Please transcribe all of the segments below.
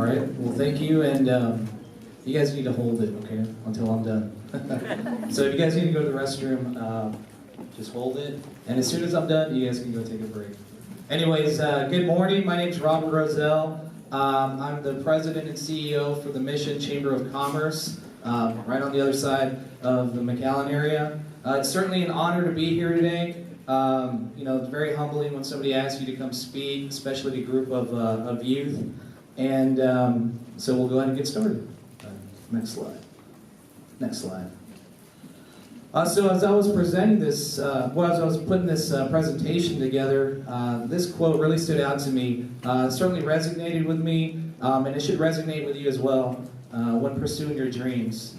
right, well thank you, and you guys need to hold it, okay, until I'm done. So if you guys need to go to the restroom, just hold it, and as soon as I'm done, you guys can go take a break. Anyways, good morning, my name's Robert Rosell. I'm the president and CEO for the Mission Chamber of Commerce, right on the other side of the McAllen area. It's certainly an honor to be here today. It's very humbling when somebody asks you to come speak, especially a group of youth. And so we'll go ahead and get started. Next slide. Next slide. So as I was presenting this, as I was putting this presentation together, this quote really stood out to me. It certainly resonated with me, and it should resonate with you as well when pursuing your dreams.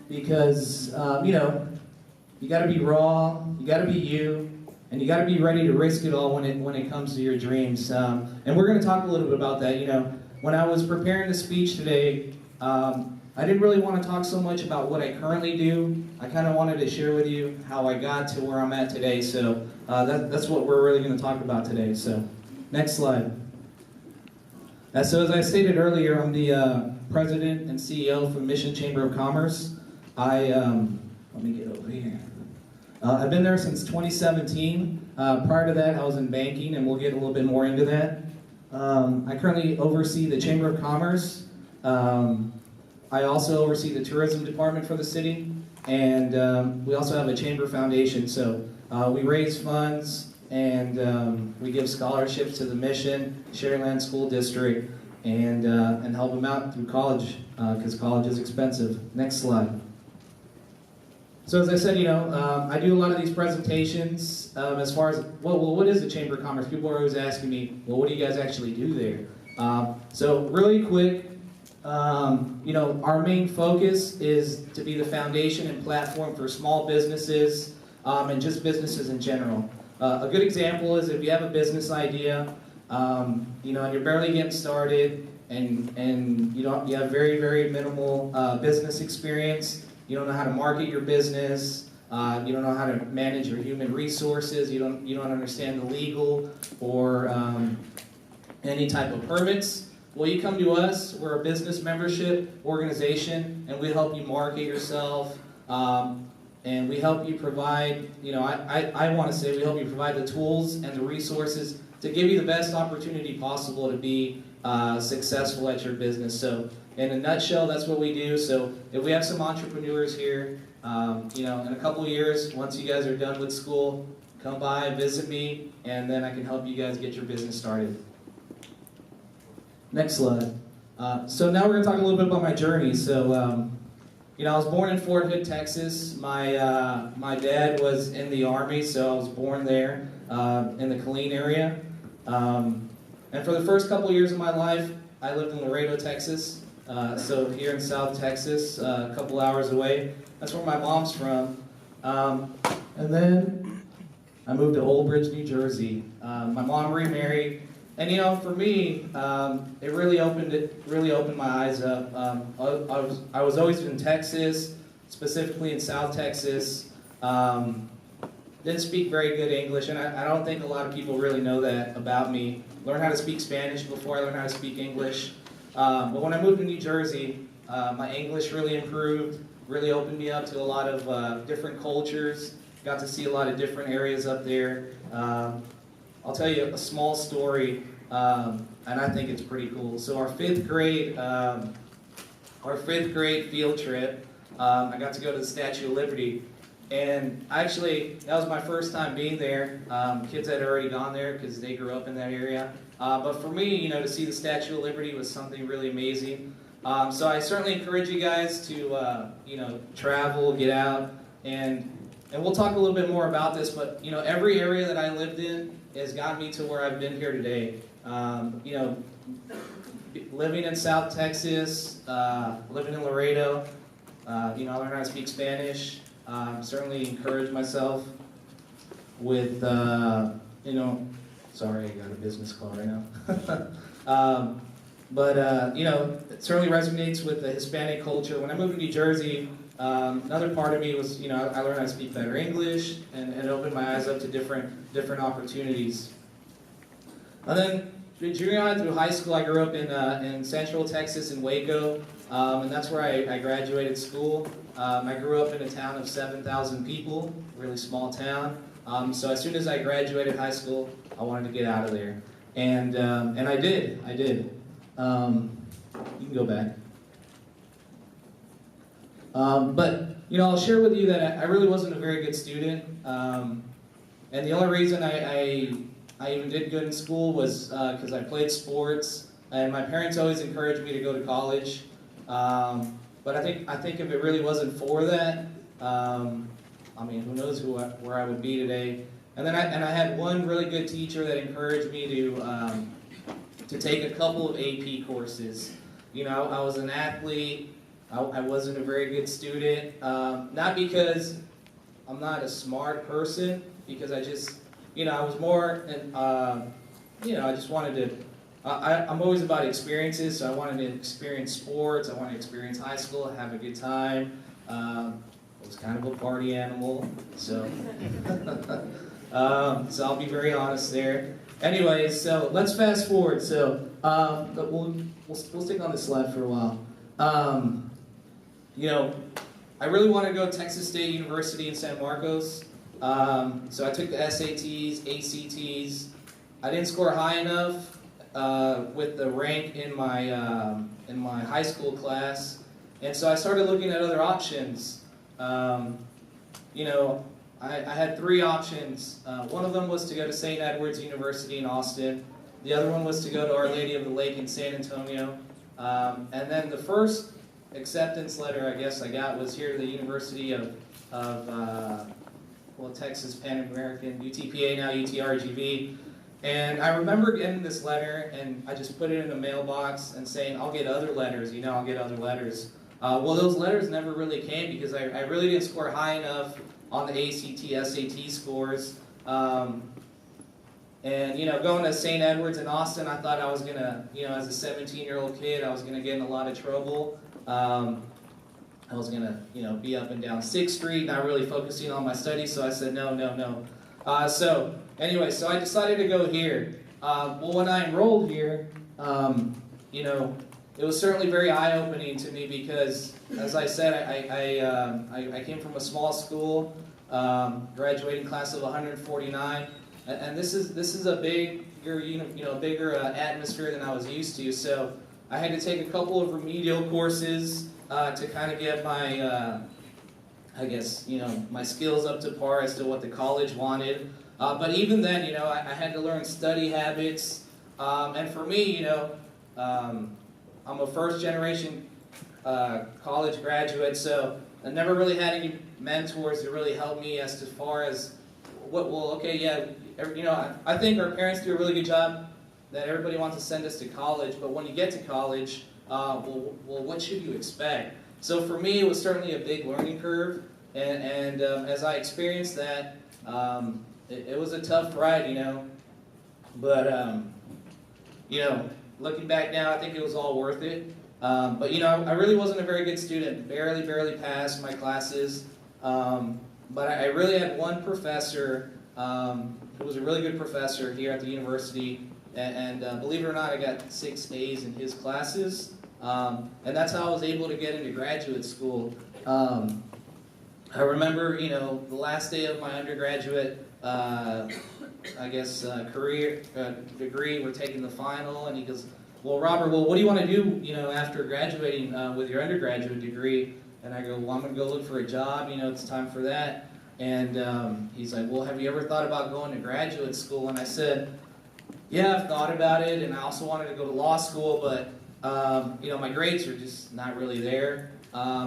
Because, you got to be raw, you got to be you, and you got to be ready to risk it all when it comes to your dreams. And we're going to talk a little bit about that. When I was preparing the speech today, I didn't really want to talk so much about what I currently do. I kind of wanted to share with you how I got to where I'm at today. So that's what we're really going to talk about today. So next slide. So as I stated earlier, I'm the president and CEO for the Mission Chamber of Commerce. Let me get over here. I've been there since 2017. Prior to that, I was in banking, and we'll get a little bit more into that. I currently oversee the Chamber of Commerce. I also oversee the tourism department for the city, and we also have a chamber foundation. So we raise funds, and we give scholarships to the Mission, Sharyland School District, and help them out through college, because college is expensive. Next slide. So as I said, I do a lot of these presentations as far as, what is the Chamber of Commerce? People are always asking me, well, what do you guys actually do there? So really quick, our main focus is to be the foundation and platform for small businesses and just businesses in general. A good example is if you have a business idea, and you're barely getting started, and you have very, very minimal business experience. You don't know how to market your business. You don't know how to manage your human resources. You don't understand the legal or any type of permits. Well, you come to us. We're a business membership organization, and we help you market yourself, and we help you provide. I want to say we help you provide the tools and the resources to give you the best opportunity possible to be successful at your business. So, in a nutshell, that's what we do. So, if we have some entrepreneurs here, in a couple of years, once you guys are done with school, come by, visit me, and then I can help you guys get your business started. Next slide. So now we're going to talk a little bit about my journey. So, I was born in Fort Hood, Texas. My dad was in the Army, so I was born there in the Killeen area. And for the first couple of years of my life, I lived in Laredo, Texas. So here in South Texas, a couple hours away. That's where my mom's from. And then I moved to Old Bridge, New Jersey. My mom remarried. And for me, it really opened my eyes up. I was always in Texas, specifically in South Texas. Didn't speak very good English, and I don't think a lot of people really know that about me. Learned how to speak Spanish before I learned how to speak English. But when I moved to New Jersey, my English really improved, really opened me up to a lot of different cultures. Got to see a lot of different areas up there. I'll tell you a small story, and I think it's pretty cool. So our fifth grade field trip, I got to go to the Statue of Liberty, and actually that was my first time being there. Kids had already gone there because they grew up in that area. But for me, to see the Statue of Liberty was something really amazing. So I certainly encourage you guys to, travel, get out, and we'll talk a little bit more about this. But every area that I lived in has gotten me to where I've been here today. Living in South Texas, living in Laredo, I learned how to speak Spanish. Certainly encourage myself with, sorry, I got a business call right now. It certainly resonates with the Hispanic culture. When I moved to New Jersey, another part of me was, I learned how to speak better English, and it opened my eyes up to different opportunities. And then, junior high through high school, I grew up in Central Texas in Waco, and that's where I graduated school. I grew up in a town of 7,000 people, really small town. So as soon as I graduated high school, I wanted to get out of there, and I did. You can go back. But I'll share with you that I really wasn't a very good student, and the only reason I even did good in school was because I played sports, and my parents always encouraged me to go to college. But I think if it really wasn't for that, I mean, who knows where I would be today. And then I had one really good teacher that encouraged me to take a couple of AP courses. I was an athlete. I wasn't a very good student, not because I'm not a smart person, because I just, I was more, I just wanted to, I'm always about experiences, so I wanted to experience sports, I wanted to experience high school, have a good time. I was kind of a party animal, so, so I'll be very honest there. Anyways, so let's fast forward. So we'll stick on this slide for a while. I really wanted to go to Texas State University in San Marcos. So I took the SATs, ACTs. I didn't score high enough with the rank in my high school class, and so I started looking at other options. I had three options. One of them was to go to St. Edward's University in Austin. The other one was to go to Our Lady of the Lake in San Antonio. And then the first acceptance letter I guess I got was here to the University of Texas Pan American, UTPA, now UTRGV. And I remember getting this letter, and I just put it in a mailbox and saying, I'll get other letters, I'll get other letters. Well, those letters never really came because I really didn't score high enough on the ACT, SAT scores. And, going to St. Edward's in Austin, I thought I was going to, as a 17-year-old kid, I was going to get in a lot of trouble. I was going to, be up and down 6th Street, not really focusing on my studies, so I said, no. So I decided to go here. Well, when I enrolled here, it was certainly very eye-opening to me because, as I said, I came from a small school, graduating class of 149, and this is a bigger atmosphere than I was used to. So I had to take a couple of remedial courses to kind of get my, my skills up to par as to what the college wanted. But even then, I had to learn study habits, and for me, I'm a first-generation college graduate, so I never really had any mentors to really help me as far as I think our parents do a really good job that everybody wants to send us to college, but when you get to college, what should you expect? So for me, it was certainly a big learning curve, and as I experienced that, it was a tough ride, but looking back now, I think it was all worth it. But I really wasn't a very good student. Barely passed my classes. But I really had one professor who was a really good professor here at the university. And believe it or not, I got 6 A's in his classes. And that's how I was able to get into graduate school. I remember, the last day of my undergraduate career degree, we're taking the final, and he goes, well, Robert, what do you want to do, after graduating with your undergraduate degree? And I go, well, I'm going to go look for a job, it's time for that. And he's like, well, have you ever thought about going to graduate school? And I said, yeah, I've thought about it, and I also wanted to go to law school, but, my grades are just not really there.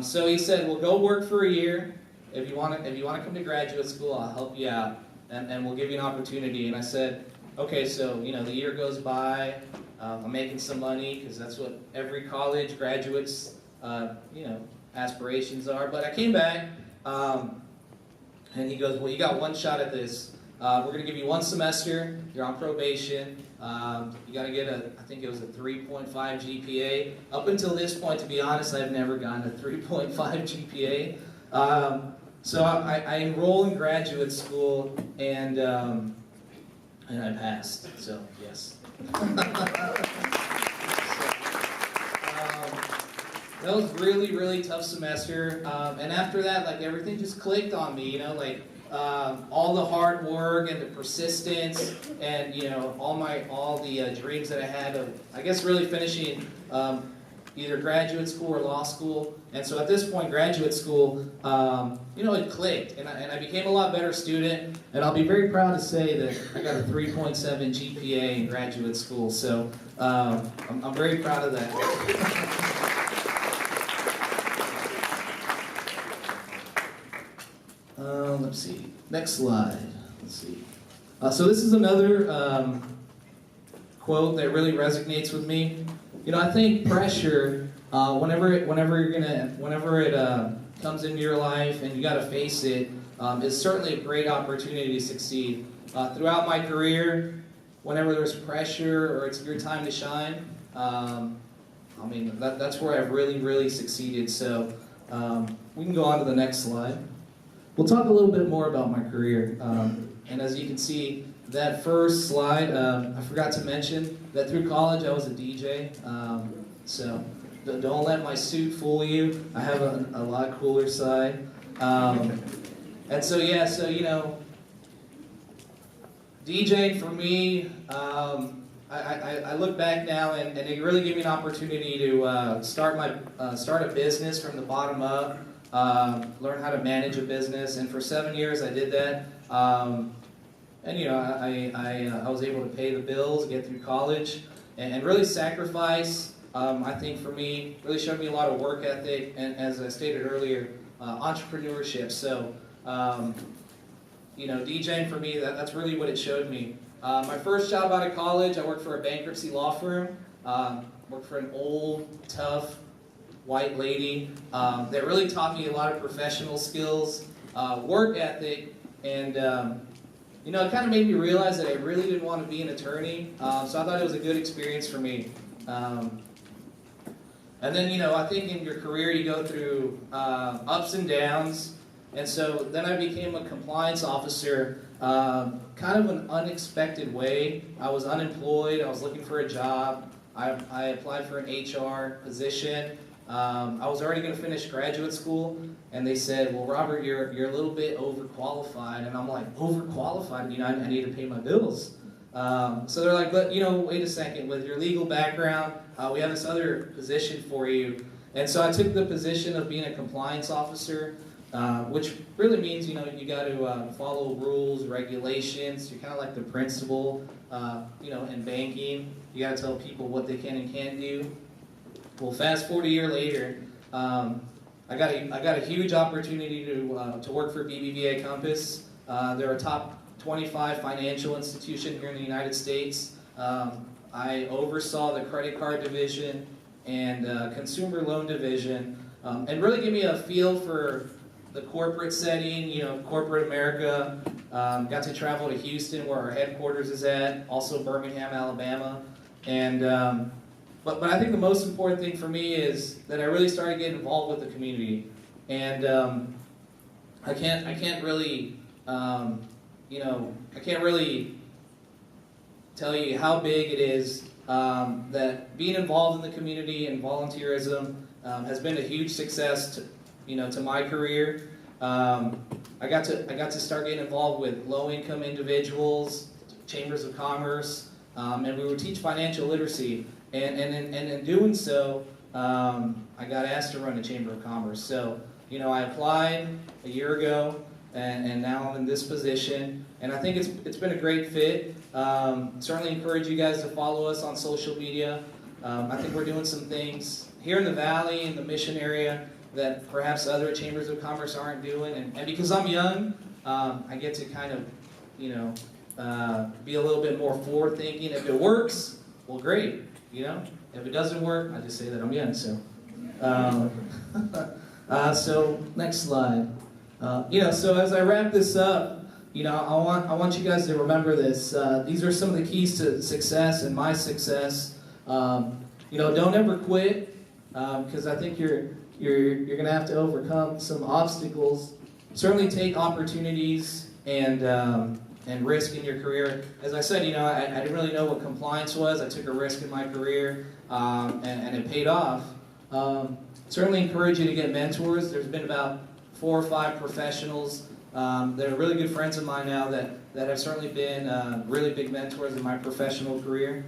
So he said, well, go work for a year. If you want to come to graduate school, I'll help you out. And we'll give you an opportunity. And I said, okay, so, the year goes by, I'm making some money, because that's what every college graduate's, aspirations are. But I came back, and he goes, well, you got one shot at this. We're going to give you 1 semester, you're on probation, you got to get I think it was a 3.5 GPA. Up until this point, to be honest, I've never gotten a 3.5 GPA. So I enroll in graduate school, and and I passed, so yes. That was really, really tough semester, and after that, like, everything just clicked on me, you know, like, all the hard work and the persistence, and, you know, all the dreams that I had of, I guess, really finishing either graduate school or law school. And so at this point, graduate school, you know, it clicked, and I became a lot better student, and I'll be very proud to say that I got a 3.7 GPA in graduate school, so I'm very proud of that. Let's see. Next slide. Let's see. So this is another quote that really resonates with me. You know, I think pressure, whenever it comes into your life and you got to face it, is certainly a great opportunity to succeed. Throughout my career, whenever there's pressure or it's your time to shine, I mean, that's where I've really, really succeeded. So we can go on to the next slide. We'll talk a little bit more about my career. And as you can see, that first slide, I forgot to mention that through college I was a DJ. So don't let my suit fool you. I have a lot cooler side. And so, yeah, so, you know, DJing for me, I look back now and it really gave me an opportunity to start a business from the bottom up. Learn how to manage a business, and for 7 years I did that. And you know, I was able to pay the bills, get through college, and really sacrifice. I think for me, really showed me a lot of work ethic, and as I stated earlier, entrepreneurship. So, you know, DJing for me, that's really what it showed me. My first job out of college, I worked for a bankruptcy law firm. Worked for an old, tough, white lady that really taught me a lot of professional skills, work ethic, and you know, it kind of made me realize that I really didn't want to be an attorney, so I thought it was a good experience for me. And then, you know, I think in your career you go through ups and downs, and so then I became a compliance officer, kind of an unexpected way. I was unemployed, I was looking for a job, I applied for an HR position. I was already going to finish graduate school, and they said, well, Robert, you're a little bit overqualified. And I'm like, overqualified? You know, I need to pay my bills. So they're like, but, you know, wait a second, with your legal background, we have this other position for you. And so I took the position of being a compliance officer, which really means, you know, you got to follow rules, regulations. You're kind of like the principal, you know, in banking. You got to tell people what they can and can't do. Well, fast forward a year later, I got a huge opportunity to work for BBVA Compass. They're a top 25 financial institution here in the United States. I oversaw the credit card division and consumer loan division, and really gave me a feel for the corporate setting, you know, corporate America. Got to travel to Houston, where our headquarters is at, also Birmingham, Alabama, and But I think the most important thing for me is that I really started getting involved with the community, and I can't really, you know, I can't really tell you how big it is that being involved in the community and volunteerism has been a huge success to, you know, to my career. I got to start getting involved with low-income individuals, chambers of commerce, and we would teach financial literacy. And in doing so, I got asked to run a Chamber of Commerce. So, you know, I applied a year ago, and now I'm in this position. And I think it's been a great fit. Certainly encourage you guys to follow us on social media. I think we're doing some things here in the Valley, in the Mission area, that perhaps other Chambers of Commerce aren't doing. And because I'm young, I get to kind of, you know, be a little bit more forward-thinking. If it works, well, great. You know, if it doesn't work, I just say that I'm young. So, so next slide. You know, so as I wrap this up, you know, I want you guys to remember this. These are some of the keys to success and my success. You know, don't ever quit, because I think you're gonna have to overcome some obstacles. Certainly take opportunities and and risk in your career. As I said, I didn't really know what compliance was. I took a risk in my career, and it paid off. Certainly encourage you to get mentors. There's been about 4 or 5 professionals that are really good friends of mine now that have certainly been really big mentors in my professional career.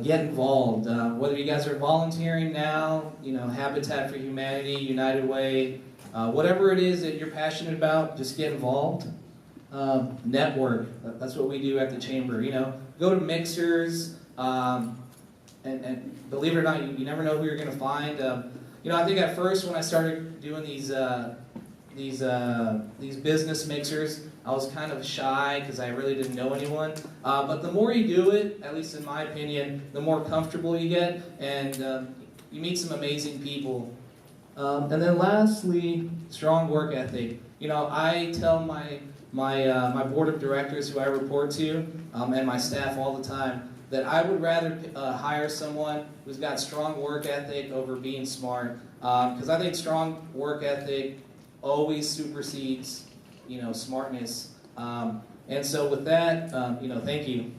Get involved. Whether you guys are volunteering now, Habitat for Humanity, United Way, whatever it is that you're passionate about, just get involved. Network. That's what we do at the Chamber. Go to mixers, and believe it or not, you never know who you're going to find. I think at first when I started doing these business mixers, I was kind of shy because I really didn't know anyone. But the more you do it, at least in my opinion, the more comfortable you get, and you meet some amazing people. And then lastly, strong work ethic. I tell my board of directors who I report to, and my staff all the time, that I would rather hire someone who's got strong work ethic over being smart, because I think strong work ethic always supersedes, smartness. And so with that, thank you.